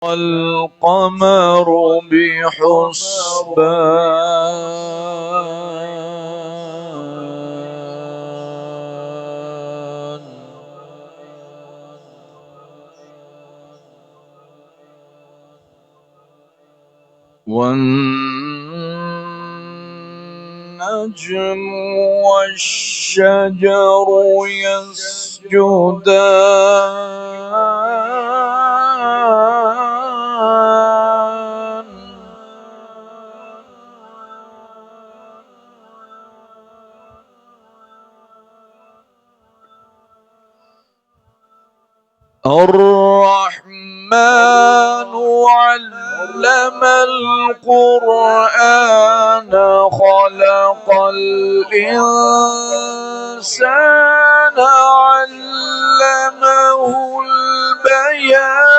والقمر بحسبان والنجم والشجر يسجدان الرحمن علم القرآن خلق الإنسان علمه البيان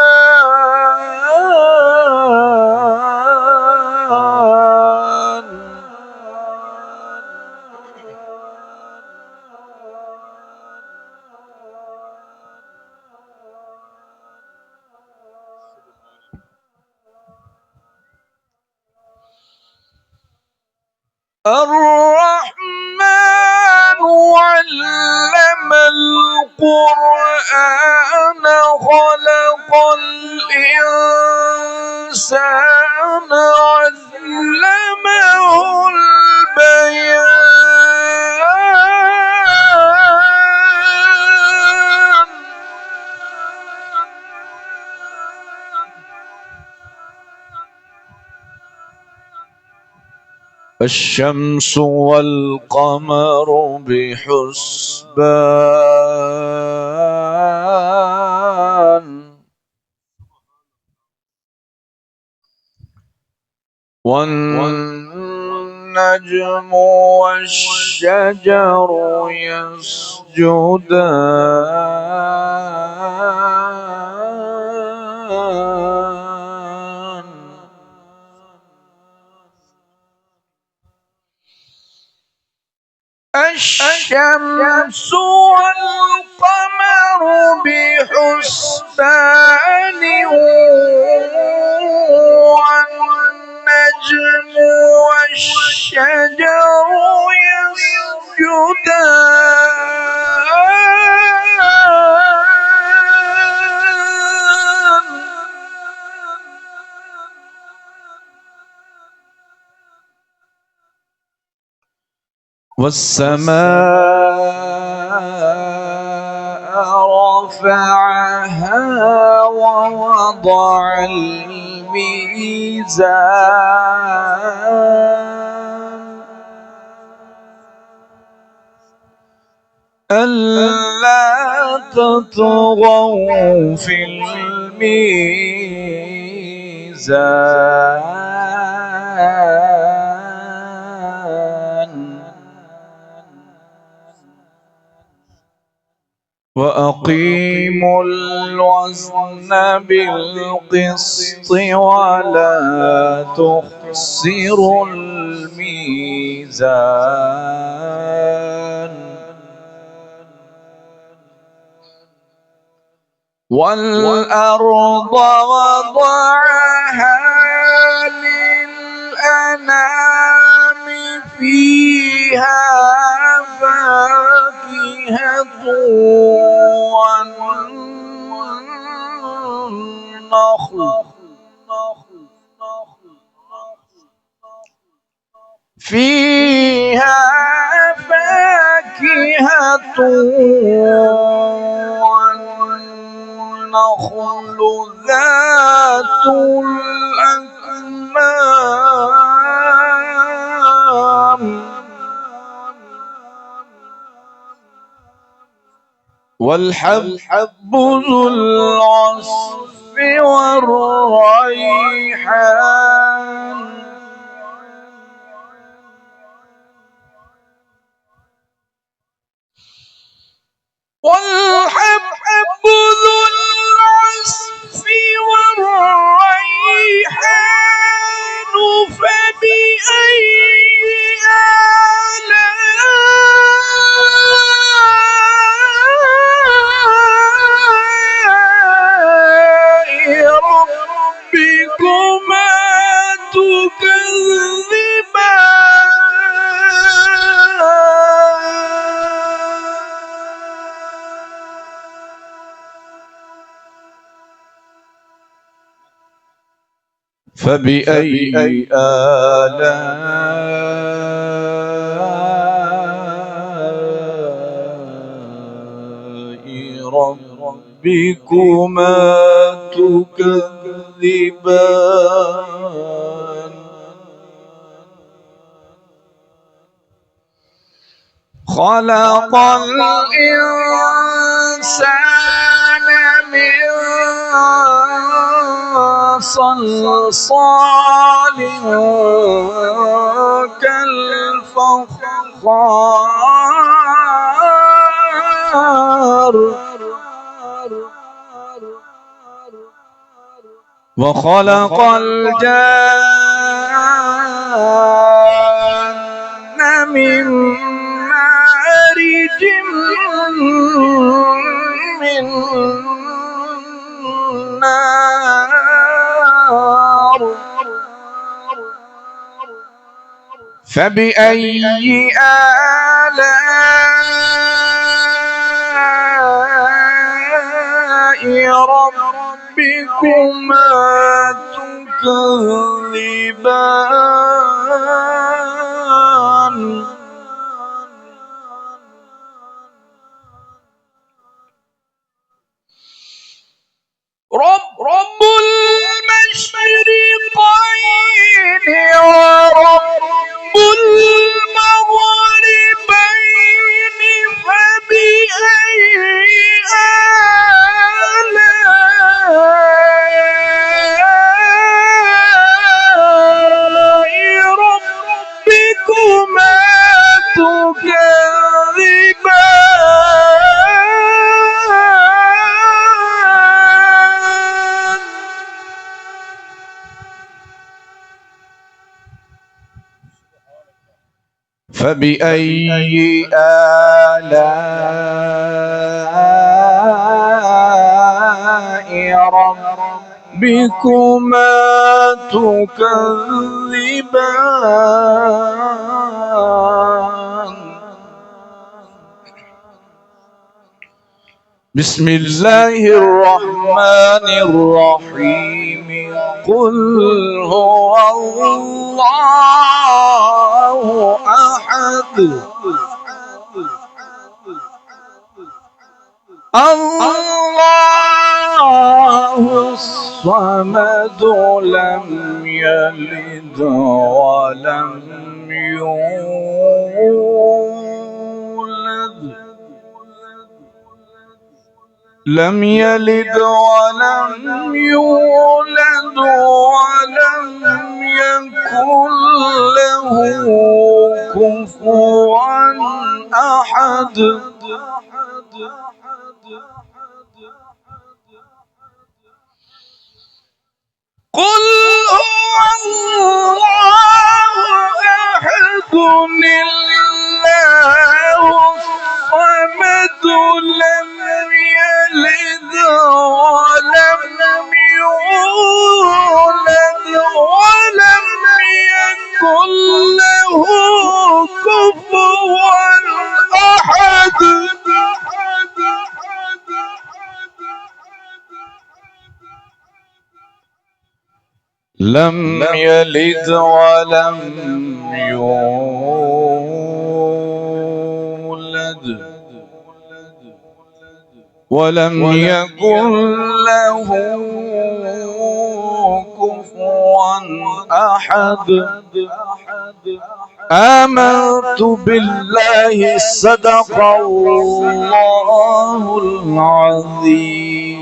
الرحمن علم القرآن خلق الإنسان علمه البيان الشمس والقمر بحسبان والنجم والشجر يسجدان الشمس والقمر بحسبان والنجم والشجر يسجدان والسماء رفعها ووضع الميزان ألا تطغوا في الميزان وأقيموا الوزن بالقسط ولا تخسروا الميزان والأرض وضعها للأنام فيها فاكهة والنخل فيها فاكهة والنخل ذات الأكمام والحب ذو العصف والريحان والحب ذو العصف والريحان فبأي آلاء ربك فبأي آلاء ربكما تكذبان خلق الإنسان من صلصال كالفخار وخلق الجان من مارج من نار فبأي آلاء ربكما تكذبان رب المشرقين ورب المغربين فبأي آلاء ربكما تكذبان فبأي آلاء ربكما تكذبان بسم الله الرحمن الرحيم قل هو الله أحد الله الصمد لم يلد ولم يولد ولم يولد ولم يكن له كفوا أحد قل هو الله أحد الله الصمد لم يلد ولم يولد ولم يكن له كفوا أحد لم يلد ولم يولد ولم يكن له كفوا أحد آمنت بالله صدق الله العظيم